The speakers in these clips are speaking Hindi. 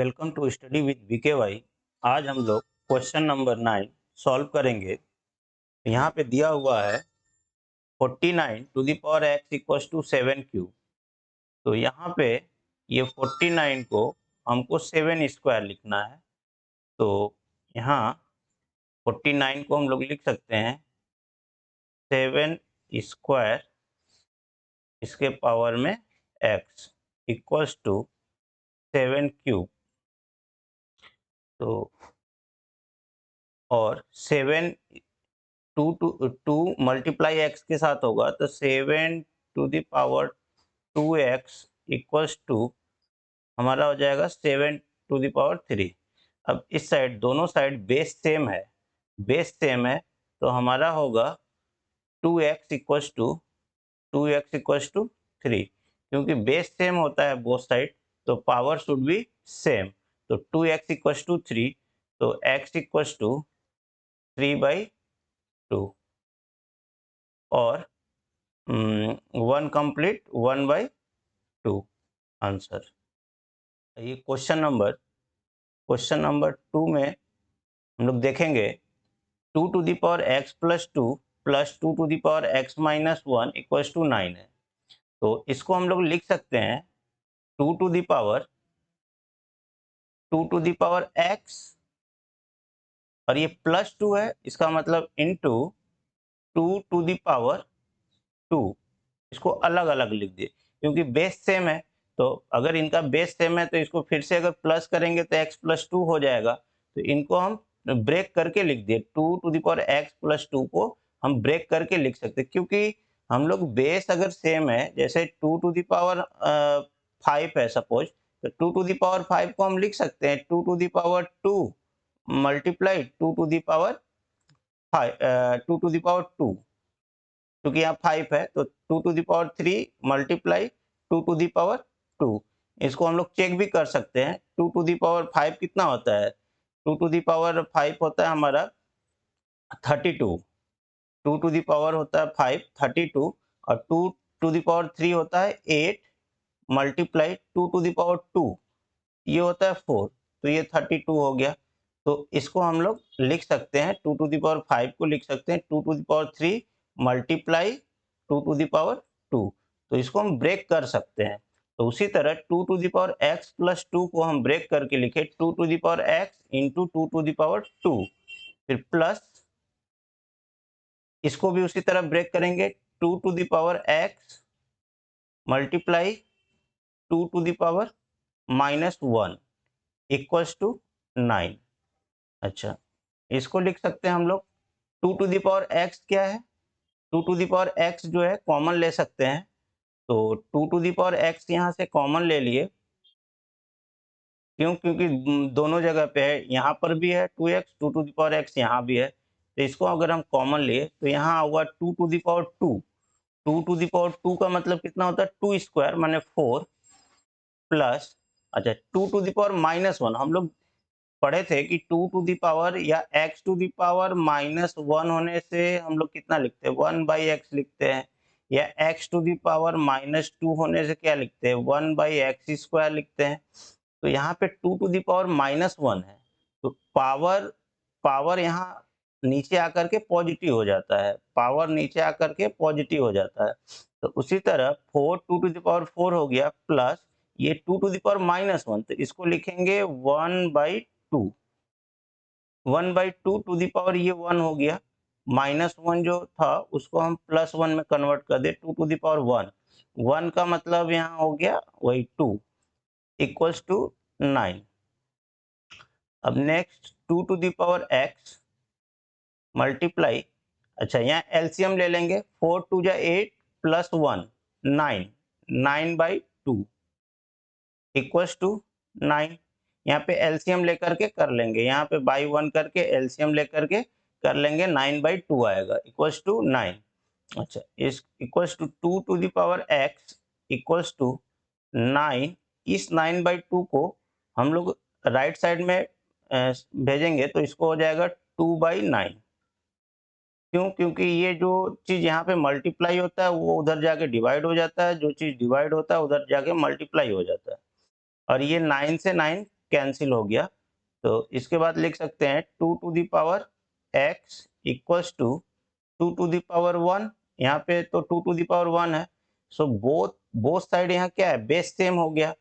Welcome to study with BKY. आज हम लोग क्वेश्चन नंबर 9 सॉल्व करेंगे। यहाँ पे दिया हुआ है 49 to the power x equals to 7 cube. तो यहाँ पे ये 49 को हमको 7 स्क्वायर लिखना है। तो यहाँ 49 को हम लोग लिख सकते हैं 7 स्क्वायर इसके पावर में x इक्वल्स टू 7 क्यूब। तो और 7 टू मल्टीप्लाई एक्स के साथ होगा तो 7 to the power 2x equals to हमारा हो जाएगा 7 टू द पावर 3। अब इस साइड दोनों साइड बेस सेम है तो हमारा होगा 2x इक्वल्स टू 3। क्योंकि बेस सेम होता है बोथ साइड तो पावर शुड बी सेम। तो 2x इक्वल्स टू 3 तो x इक्वल्स टू 3/2 और 1 कंप्लीट 1/2 आंसर। ये क्वेश्चन नंबर 2 में हम लोग देखेंगे 2 to the power x plus 2 प्लस 2 to the power x minus 1 equals to 9 है। तो इसको हम लोग लिख सकते हैं 2 टू द पावर x और ये प्लस 2 है, इसका मतलब इनटू 2 टू द पावर 2। इसको अलग अलग लिख दिए क्योंकि बेस सेम है। तो अगर इनका बेस सेम है तो इसको फिर से अगर प्लस करेंगे तो x प्लस 2 हो जाएगा। तो इनको हम ब्रेक करके लिख दिए 2 to the power x plus 2 को हम ब्रेक करके लिख सकते क्योंकि हम लोग बेस अगर सेम है, जैसे 2 टू द पावर 5 है सपोज, तो 2 टू द पावर 5 को हम लिख सकते हैं 2 to the power 2 multiply 2 to the power 2 क्योंकि यहाँ 5 है तो 2 to the power 3 multiply 2 to the power 2। इसको हम लोग चेक भी कर सकते हैं 2 टू द पावर 5 कितना होता है। 2 टू द पावर 5 होता है हमारा 32। 2 टू द पावर होता है 5 32 और 2 टू द पावर 3 होता है 8 मल्टीप्लाई 2 टू द पावर 2 ये होता है 4। तो ये 32 हो गया। तो इसको हम लोग लिख सकते हैं 2 टू द पावर 5 को लिख सकते हैं 2 to the power 3 multiply 2 to the power 2। तो इसको हम ब्रेक कर सकते हैं। तो उसी तरह 2 to the power x plus 2 को हम ब्रेक करके लिखे 2 to the power x into 2 to the power 2, फिर प्लस इसको भी उसी तरह ब्रेक करेंगे 2 to the power x multiply 2 to the power minus 1 equals to 9। अच्छा, इसको लिख सकते हैं हम लोग 2 टू द पावर x क्या है, 2 टू द पावर x जो है कॉमन ले सकते हैं। तो 2 टू द पावर x यहाँ से कॉमन ले लिए, क्यों? क्योंकि दोनों जगह पे है, यहाँ पर भी है 2x, 2 to the power x यहाँ भी है। तो इसको अगर हम कॉमन लिए तो यहाँ होगा 2 to the power 2। 2 to the power 2 का मतलब कितना होता है 2 स्क्वायर माने 4 प्लस, अच्छा 2 टू द पावर माइनस 1 हम लोग पढ़े थे कि 2 टू दी पावर या x to the power minus 1 होने से हम लोग कितना लिखते हैं 1/x लिखते हैं, या x to the power minus 2 होने से क्या लिखते हैं 1/x स्क्वायर लिखते हैं। तो यहाँ पे 2 टू दी पावर माइनस 1 है तो पावर यहाँ नीचे आकर के पॉजिटिव हो जाता है, पावर नीचे आकर के पॉजिटिव हो जाता है। तो उसी तरह 4 2 टू दी पावर 4 हो गया प्लस ये 2 टू दी पावर माइनस 1, तो इसको लिखेंगे 1/2। 1/2 टू दी पावर ये 1 हो गया, माइनस 1 जो था उसको हम प्लस 1 में कन्वर्ट कर दे 2 टू दी पावर 1। 1 का मतलब यहाँ हो गया वही 2 इक्वल्स टू 9। अब next 2 to the power x multiply, अच्छा यहाँ एलसीएम ले लेंगे 4 2 जा 8 प्लस 1 9, 9/2 इक्वल्स टू 9। यहाँ पे एलसीएम लेकर के कर लेंगे, यहाँ पे बाई 1 करके एलसीएम लेकर के कर लेंगे 9/2 आएगा इक्वल्स टू 9। अच्छा, इस equals to 2 to the power x equals to 9। इस 9/2 को हम लोग राइट साइड में भेजेंगे तो इसको हो जाएगा 2/9। क्यों? क्योंकि ये जो चीज यहाँ पे मल्टीप्लाई होता है वो उधर जाके डिवाइड हो जाता है, जो चीज डिवाइड होता है उधर जाके मल्टीप्लाई हो जाता है। और ये 9 से 9 कैंसिल हो गया, तो इसके बाद लिख सकते हैं 2 to the power x equals to 2 to the power 1, यहाँ पे तो 2 टू दी पावर 1 है, सो बोथ बोथ साइड यहाँ क्या है, बेस सेम हो गया,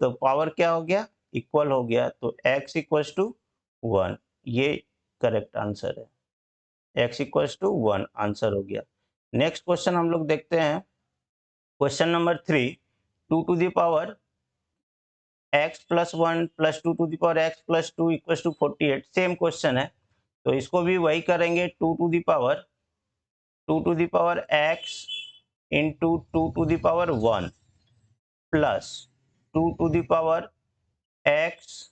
तो पावर क्या हो गया, इक्वल हो गया, तो x इक्वल्स टू 1, ये करेक्ट आंसर है, x इक्वल्स टू 1 आंसर हो गया। नेक्स्ट क्वेश्चन हम लोग देखते हैं, question number 3, 2 to the power x plus 1 plus 2 to the power x plus 2 equals to 48, same question है, तो इसको भी वही करेंगे, 2 to the power x into 2 to the power 1 plus 2 to the power x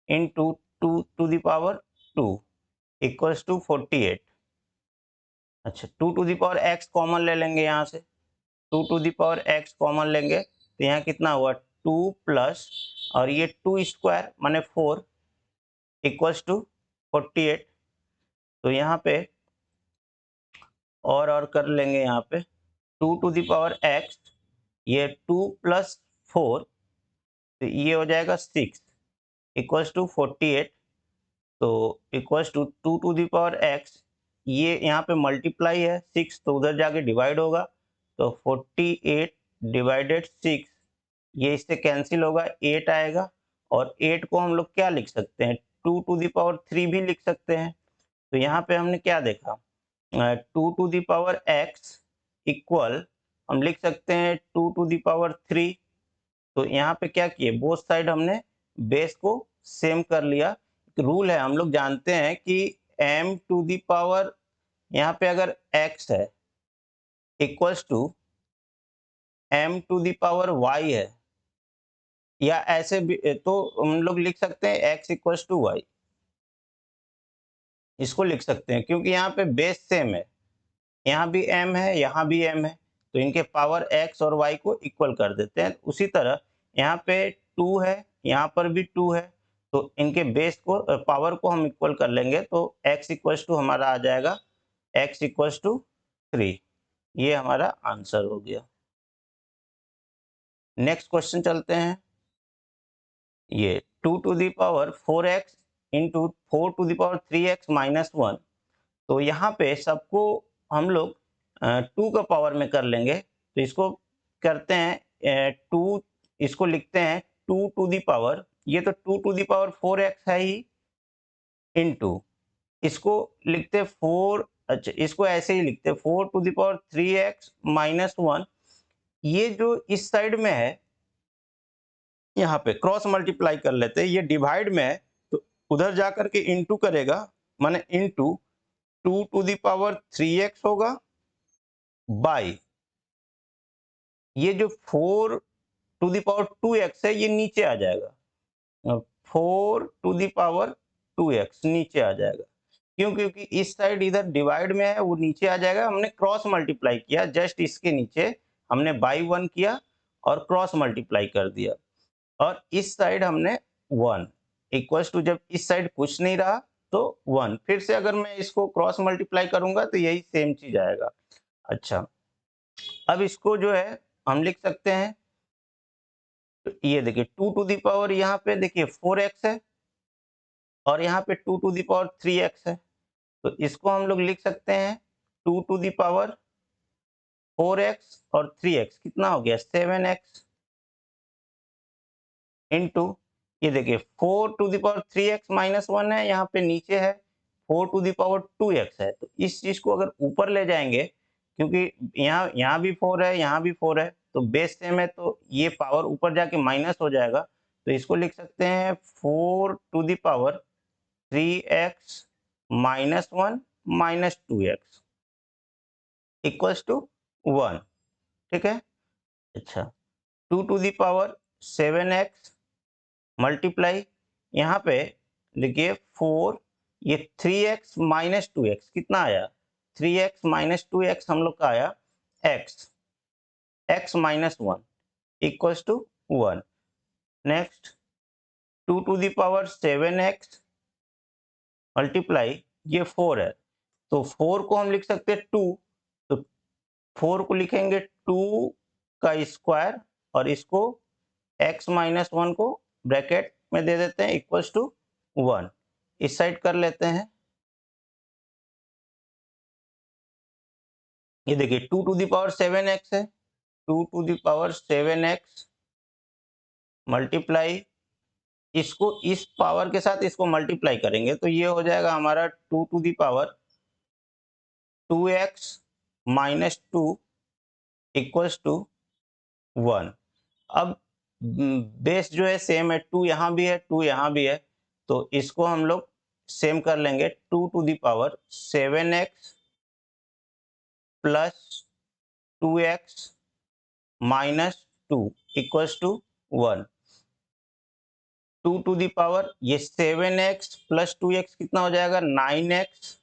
into 2 to the power 2 equals to 48। अच्छा, 2 to the power x common ले लेंगे, यहाँ से 2 to the power x common लेंगे, तो यहाँ कितना हुआ 2 प्लस और ये 2 स्क्वायर माने 4 इक्वल्स टू 48, तो यहाँ पे और कर लेंगे, यहाँ पे 2 टू दी पावर x, ये 2 प्लस 4, तो ये हो जाएगा 6 इक्वल्स टू 48, तो equals to 2 to the power x, ये यहाँ पे मल्टीप्लाई है 6, तो उधर जाके डिवाइड होगा, तो 48 डिवाइडेड 6, ये इससे कैंसिल होगा, 8 आएगा, और 8 को हम लोग क्या लिख सकते हैं, 2 टू दी पावर 3 भी लिख सकते हैं, तो यहाँ पे हमने क्या देखा, 2 to the power x equal हम लिख सकते हैं 2 टू दी पावर 3, तो यहाँ पे क्या किए, बोथ साइड हमने बेस को सेम कर लिया, रूल है हम लोग जानते हैं कि m टू दी पावर, यहाँ पे अगर x है equals to m to the power y है, या ऐसे भी तो हम लोग लिख सकते हैं x इक्वल्स टू y, इसको लिख सकते हैं, क्योंकि यहाँ पे बेस सेम है, यहाँ भी m है, यहाँ भी m है, तो इनके पावर x और y को इक्वल कर देते हैं। उसी तरह यहाँ पे 2 है, यहाँ पर भी 2 है, तो इनके बेस को पावर को हम इक्वल कर लेंगे, तो x इक्वल्स टू हमारा आ जाएगा x इक्वल्स टू 3, ये हमारा आंसर हो गया। नेक्स्ट क्वेश्चन चलते हैं, ये 2 to the power 4x into 4 to the power 3x minus 1, तो यहाँ पे सबको हम लोग 2 का पावर में कर लेंगे, तो इसको करते हैं 2, इसको लिखते हैं 2 टू दी पावर, ये तो 2 टू दी पावर 4x है ही, इंटू इसको लिखते 4, अच्छा इसको ऐसे ही लिखते 4 to the power 3x minus 1, ये जो इस साइड में है यहाँ पे क्रॉस मल्टीप्लाई कर लेते हैं, ये डिवाइड में है, तो उधर जाकर के इंटू करेगा, माने into 2 to the power 3x होगा बाई ये जो 4 टू दी पावर 2x है, ये नीचे आ जाएगा, 4 टू दी पावर 2x नीचे आ जाएगा, क्यों, क्योंकि इस साइड इधर डिवाइड में है, वो नीचे आ जाएगा, हमने क्रॉस मल्टीप्लाई किया, जस्ट इसके नीचे हमने बाई 1 किया और क्रॉस मल्टीप्लाई कर दिया, और इस साइड हमने 1 इक्वल्स टू, जब इस साइड कुछ नहीं रहा तो 1, फिर से अगर मैं इसको क्रॉस मल्टीप्लाई करूंगा तो यही सेम चीज आएगा। अच्छा, अब इसको जो है हम लिख सकते हैं, तो ये देखिए 2 टू दी पावर, यहाँ पे देखिए 4x है, और यहाँ पे 2 टू दी पावर 3x है, तो इसको हम लोग लिख सकते हैं 2 टू दी पावर 4x और 3x, कितना हो गया 7x, इंटू ये देखिए 4 to the power 3x minus 1 है, यहाँ पे नीचे है 4 टू दी पावर 2x है, तो इस चीज को अगर ऊपर ले जाएंगे, क्योंकि यहाँ भी 4 है, यहाँ भी 4 है, तो बेस सेम है, तो ये पावर ऊपर जाके माइनस हो जाएगा, तो इसको लिख सकते हैं 4 to the power 3x minus 1 minus 2x equals to 1, ठीक है। अच्छा, 2 to the power 7x multiply, यहाँ पे देखिए 4, ये 3x माइनस 2x कितना आया, 3x माइनस 2x हम लोग का आया x minus 1 equals to 1। Next 2 to the power 7x multiply, ये 4 है, तो 4 को हम लिख सकते हैं 2, तो 4 को लिखेंगे 2 का स्क्वायर, और इसको x माइनस 1 को ब्रैकेट में दे देते हैं इक्वल्स टू 1। इस साइड कर लेते हैं, ये देखिए 2 टू द पावर 7x है, 2 to the power 7x multiply, इसको इस पावर के साथ इसको मल्टीप्लाई करेंगे तो ये हो जाएगा हमारा 2 to the power 2x minus 2 equals to 1। अब बेस जो है सेम है, 2 यहाँ भी है 2 यहाँ भी है, तो इसको हम लोग सेम कर लेंगे, 2 to the power 7x plus 2x minus 2 equals to 1। 2 to the power ये 7x प्लस 2x कितना हो जाएगा 9x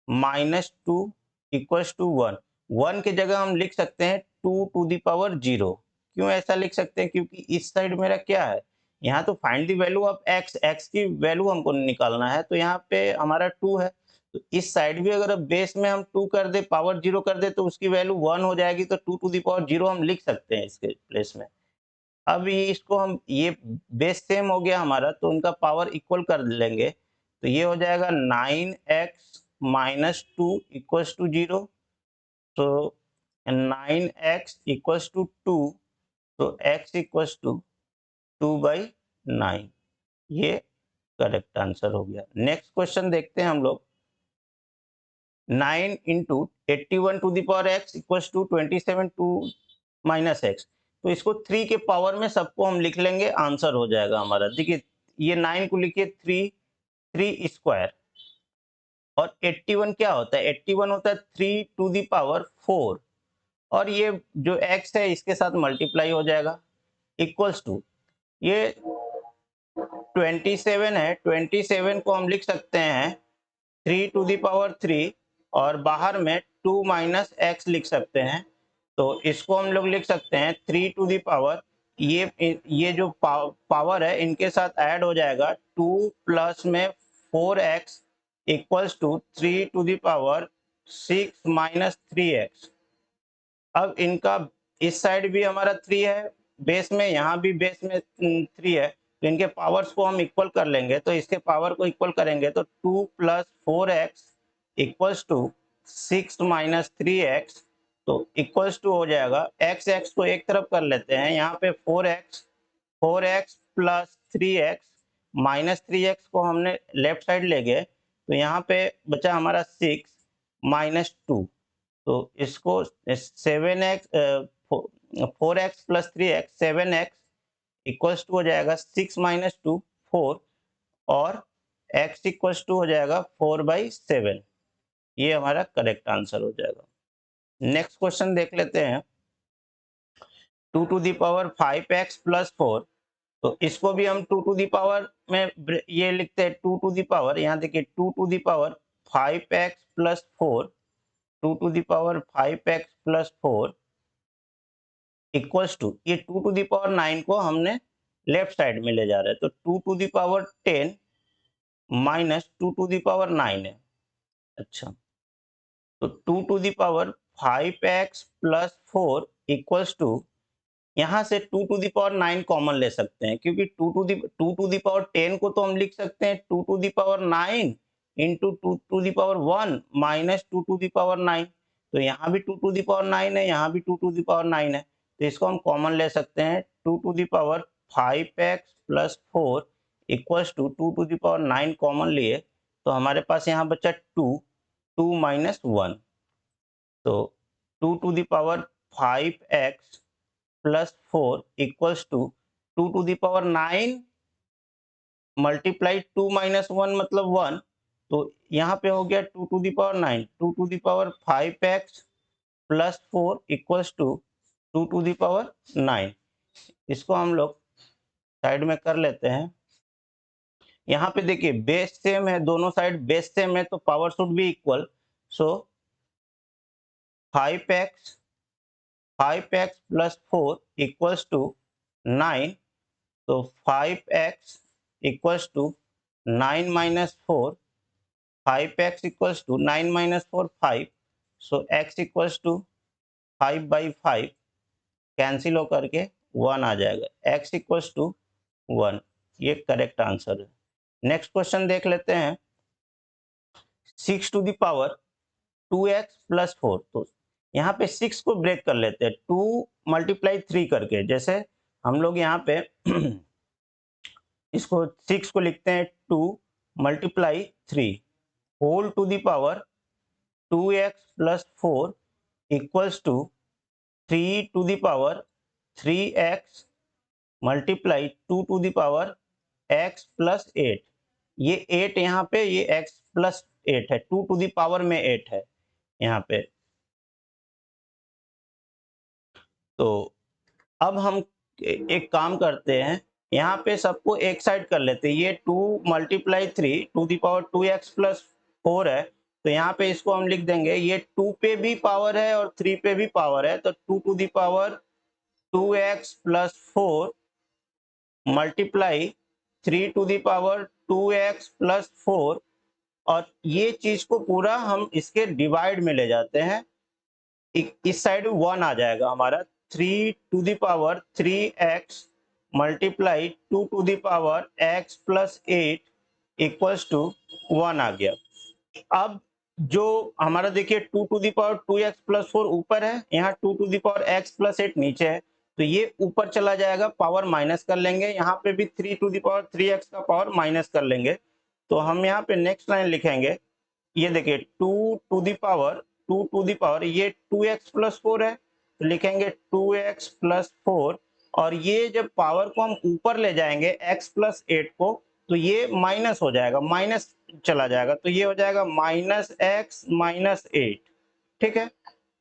माइनस 2 इक्वल्स टू 1। 1 की जगह हम लिख सकते हैं 2 टू द पावर 0। क्यों ऐसा लिख सकते हैं, क्योंकि इस साइड मेरा क्या है, यहाँ तो find the value of x की वैल्यू हमको निकालना है, तो यहाँ पे हमारा 2 है, तो इस साइड भी अगर बेस में हम 2 कर दे पावर 0 कर दे तो उसकी वैल्यू 1 हो जाएगी, तो 2 टू द पावर 0 हम लिख सकते हैं इसके प्लेस में। अब इसको हम ये बेस सेम हो गया हमारा, तो उनका पावर इक्वल कर लेंगे, तो ये हो जाएगा 9x माइनस 2 इक्वल्स टू 0। तो 9x इक्वल्स टू 2, तो x इक्वल्स टू 2/9। ये करेक्ट आंसर हो गया। नेक्स्ट क्वेश्चन देखते हैं हम लोग। 9 into 81 to the power x equals to 27 to minus x, तो इसको 3 के पावर में सबको हम लिख लेंगे, आंसर हो जाएगा हमारा। देखिए ये 9 को लिखिए 3 स्क्वायर, और 81 क्या होता है, 81 होता है 3 टू द पावर 4, और ये जो x है इसके साथ मल्टीप्लाई हो जाएगा, इक्वल्स टू ये 27 है, 27 को हम लिख सकते हैं 3 टू द पावर 3, और बाहर में 2 माइनस एक्स लिख सकते हैं, तो इसको हम लोग लिख सकते हैं 3 टू द पावर, ये जो पावर है इनके साथ ऐड हो जाएगा, 2 प्लस में 4x equals to 3 to the power 6 minus 3x। अब इनका इस साइड भी हमारा 3 है बेस में, यहाँ भी बेस में 3 है, तो इनके पावर्स को हम इक्वल कर लेंगे, तो इसके पावर को इक्वल करेंगे तो 2 plus 4x equals to 6 minus 3x, तो इक्वल्स टू हो जाएगा, x को एक तरफ कर लेते हैं, यहाँ पे 4x plus 3x minus 3x को हमने लेफ्ट साइड ले गए, तो यहाँ पे बचा हमारा 6 माइनस 2, तो इसको 7x 4x plus 3x 7x equals to हो जाएगा 6 माइनस 2 4, और x इक्वल्स टू हो जाएगा 4/7। ये हमारा करेक्ट आंसर हो जाएगा। नेक्स्ट क्वेश्चन देख लेते हैं। 2 to the power 5x plus 4, तो इसको भी हम 2 टू द पावर में ये लिखते हैं 2 टू द पावर, यहाँ देखिए 2 to the power 5x plus 4, 2 to the power 5x plus 4 equals to, ये 2 टू द पावर 9 को हमने लेफ्ट साइड में ले जा रहे हैं, तो 2 to the power 10 minus 2 to the power 9 है। अच्छा, तो 2 to the power 5x plus 4 equals to, यहाँ से 2 टू द पावर 9 कॉमन ले सकते हैं, क्योंकि 2 टू द पावर 10 को तो हम लिख सकते हैं 2 to the power 9 into 2 to the power 1 minus 2 to the power 9, तो यहाँ भी 2 टू द पावर 9 है, यहाँ भी 2 टू द पावर 9 है, तो इसको हम कॉमन ले सकते हैं, 2 to the power 5x plus 4 equals to 2 to the power 9 common लिए, तो हमारे पास यहाँ बचा 2 माइनस 1, तो 2 to the power 5x plus 4 equals to 2 to the power 9 multiply 2 minus 1 मतलब 1, तो यहाँ पे हो गया 2 to the power 9, 2 to the power 5x plus 4 equals to 2 to the power 9। इसको हम लोग साइड में कर लेते हैं। यहाँ पे देखिए बेस सेम है, दोनों साइड बेस सेम है, तो power should be equal, so 5x plus 4 equals to 9, तो 5x equals to 9 minus 4, 5x equals to 9 minus 4 5, so x equals to 5/5 cancel होकर के 1 आ जाएगा, x इक्वल्स टू 1। ये करेक्ट आंसर है। नेक्स्ट क्वेश्चन देख लेते हैं। 6 to the power 2x plus 4। तो यहाँ पे 6 को ब्रेक कर लेते हैं 2 मल्टीप्लाई 3 करके। जैसे हम लोग यहाँ पे इसको 6 को लिखते हैं 2 multiply 3 whole to the power 2x plus 4 equals to 3 to the power 3x multiply 2 to the power x plus 8। ये 8 यहाँ पे, ये x प्लस 8 है, 2 टू द पावर में 8 है यहाँ पे। तो अब हम एक काम करते हैं, यहाँ पे सबको एक साइड कर लेते हैं। ये 2 multiply 3 to the power 2x plus 4 है, तो यहाँ पे इसको हम लिख देंगे, ये 2 पे भी पावर है और 3 पे भी पावर है, तो 2 to the power 2x plus 4 multiply 3 to the power 2x plus 4। और ये चीज को पूरा हम इसके डिवाइड में ले जाते हैं, इस साइड 1 आ जाएगा हमारा। 3 to the power 3x multiply 2 to the power x plus 8 equals to 1 आ गया। अब जो हमारा देखिए 2 to the power 2x plus 4 ऊपर है, यहाँ 2 to the power x plus 8 नीचे है, तो ये ऊपर चला जाएगा, पावर माइनस कर लेंगे। यहाँ पे भी 3 टू द पावर 3x का पावर माइनस कर लेंगे। तो हम यहाँ पे नेक्स्ट लाइन लिखेंगे, ये देखिए 2 टू द पावर ये 2x प्लस 4 है, तो लिखेंगे 2x प्लस 4। और ये जब पावर को हम ऊपर ले जाएंगे x प्लस 8 को, तो ये माइनस हो जाएगा, माइनस चला जाएगा, तो ये हो जाएगा माइनस x माइनस 8। ठीक है,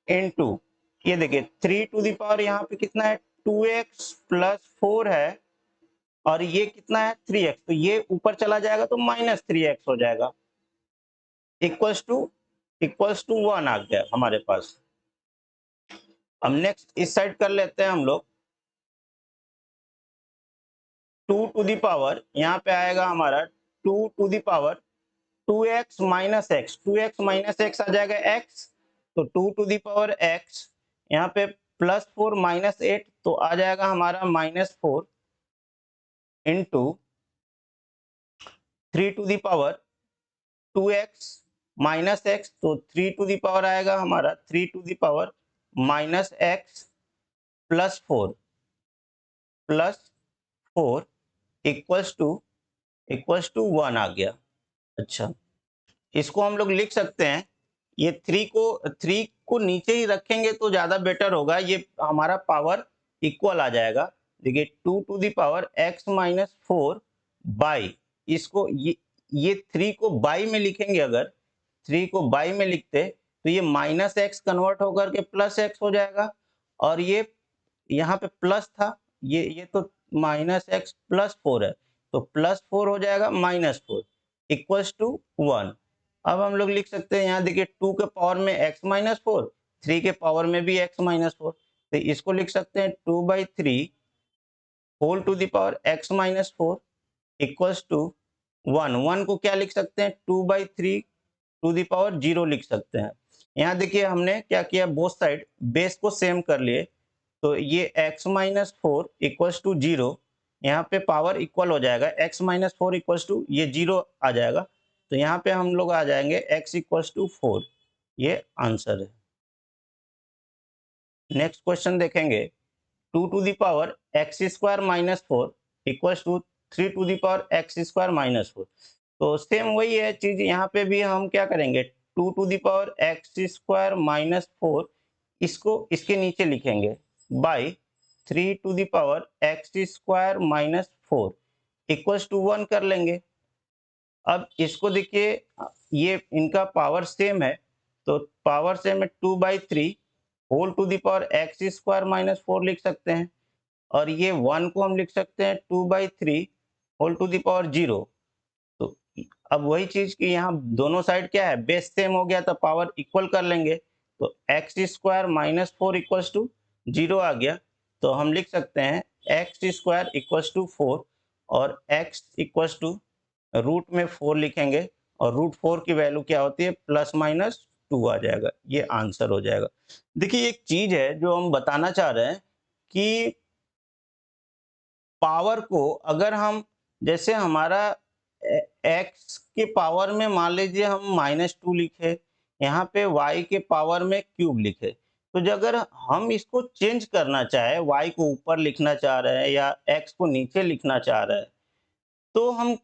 इनटू ये देखिए 3 टू द पावर यहाँ पे कितना है, 2x प्लस 4 है, और ये कितना है 3x, तो ये ऊपर चला जाएगा तो माइनस 3x हो जाएगा, इक्वल्स टू 1 आ गया हमारे पास। अब नेक्स्ट इस साइड कर लेते हैं हम लोग, 2 टू द पावर यहाँ पे आएगा हमारा 2 to the power 2x minus x, 2x minus x आ जाएगा x, तो 2 टू द पावर x यहाँ पे प्लस 4 माइनस 8, तो आ जाएगा हमारा minus 4 into 3 to the power 2x minus x, तो 3 टू द पावर आएगा हमारा 3 to the power minus x plus 4 equals to 1 आ गया। अच्छा, इसको हम लोग लिख सकते हैं, ये 3 को नीचे ही रखेंगे तो ज्यादा बेटर होगा, ये हमारा पावर इक्वल आ जाएगा। देखिए 2 to the power x minus 4 by, इसको ये 3 को बाई में लिखेंगे, अगर 3 को बाई में लिखते तो ये माइनस एक्स कन्वर्ट होकर के प्लस एक्स हो जाएगा, और ये यहाँ पे प्लस था, ये तो माइनस एक्स प्लस 4 है, तो प्लस 4 हो जाएगा माइनस 4 इक्वल्स टू 1। अब हम लोग लिख सकते हैं, यहाँ देखिए 2 के पावर में x माइनस 4, 3 के पावर में भी x माइनस 4, तो इसको लिख सकते हैं 2/3 whole to the power x minus 4 equals to 1 को क्या लिख सकते हैं, 2/3 टू द पावर 0 लिख सकते हैं। यहाँ देखिए हमने क्या किया, बोथ साइड बेस को सेम कर लिए, तो ये x माइनस 4 इक्वल्स टू 0, यहाँ पे पावर इक्वल हो जाएगा, x माइनस 4 इक्वल्स टू ये 0 आ जाएगा, तो यहाँ पे हम लोग आ जाएंगे x इक्वल्स टू 4, ये आंसर है। नेक्स्ट क्वेश्चन देखेंगे, 2 to the power x square minus 4 equals to 3 to the power x square minus 4। तो सेम वही है चीज, यहाँ पे भी हम क्या करेंगे, 2 to the power x square minus 4, इसको इसके नीचे लिखेंगे by 3 to the power x square minus 4 equals to 1 कर लेंगे। अब इसको देखिए, ये इनका पावर सेम है, तो पावर सेम है 2/3 whole to the power x square minus 4 लिख सकते हैं, और ये 1 को हम लिख सकते हैं 2/3 होल टू द पावर 0। तो अब वही चीज की यहाँ दोनों साइड क्या है, बेस सेम हो गया, तो पावर इक्वल कर लेंगे, तो x square minus 4 equals to 0 आ गया, तो हम लिख सकते हैं एक्स स्क्वायर इक्वल्स टू 4, और एक्स इक्वल्स टू रूट में 4 लिखेंगे, और रूट 4 की वैल्यू क्या होती है, प्लस माइनस 2 आ जाएगा, ये आंसर हो जाएगा। देखिए एक चीज है जो हम बताना चाह रहे हैं कि पावर को अगर हम जैसे हमारा x के पावर में मान लीजिए हम -2 लिखे, यहाँ पे y के पावर में क्यूब लिखे। तो जो अगर हम इसको चेंज करना चाहे, y को ऊपर लिखना चाह रहे हैं या x को नीचे लिखना चाह रहे हैं, तो हम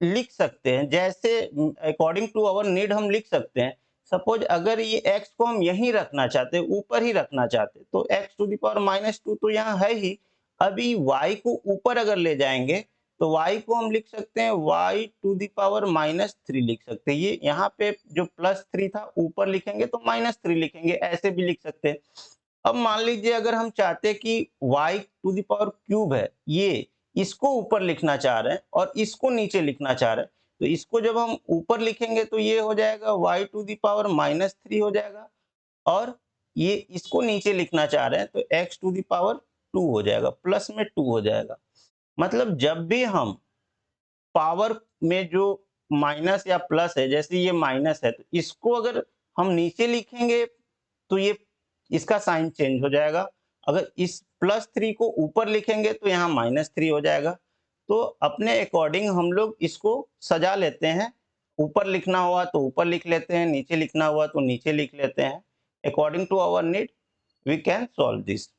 लिख सकते हैं। जैसे अकॉर्डिंग टू आवर नीड हम लिख सकते हैं। सपोज अगर ये x को हम यहीं रखना चाहते, ऊपर ही रखना चाहते, तो x टू द पावर -2 तो यहाँ है ही। अभी y को ऊपर अगर ले जाएंगे तो y को हम लिख सकते हैं y टू द पावर -3 लिख सकते हैं। ये यहाँ पे जो +3 था ऊपर लिखेंगे तो -3 लिखेंगे, ऐसे भी लिख सकते हैं। अब मान लीजिए अगर हम चाहते हैं कि y to the power cube है, ये इसको ऊपर लिखना चाह रहे हैं और इसको नीचे लिखना चाह रहे हैं, तो इसको जब हम ऊपर लिखेंगे तो ये हो जाएगा y टू द पावर -3 हो जाएगा, और ये इसको नीचे लिखना चाह रहे हैं तो x टू द पावर 2 हो जाएगा, प्लस में 2 हो जाएगा। मतलब जब भी हम पावर में जो माइनस या प्लस है, जैसे ये माइनस है, तो इसको अगर हम नीचे लिखेंगे तो ये इसका साइन चेंज हो जाएगा। अगर इस +3 को ऊपर लिखेंगे तो यहाँ -3 हो जाएगा। तो अपने अकॉर्डिंग हम लोग इसको सजा लेते हैं। ऊपर लिखना हुआ तो ऊपर लिख लेते हैं, नीचे लिखना हुआ तो नीचे लिख लेते हैं। According to our need we can solve this.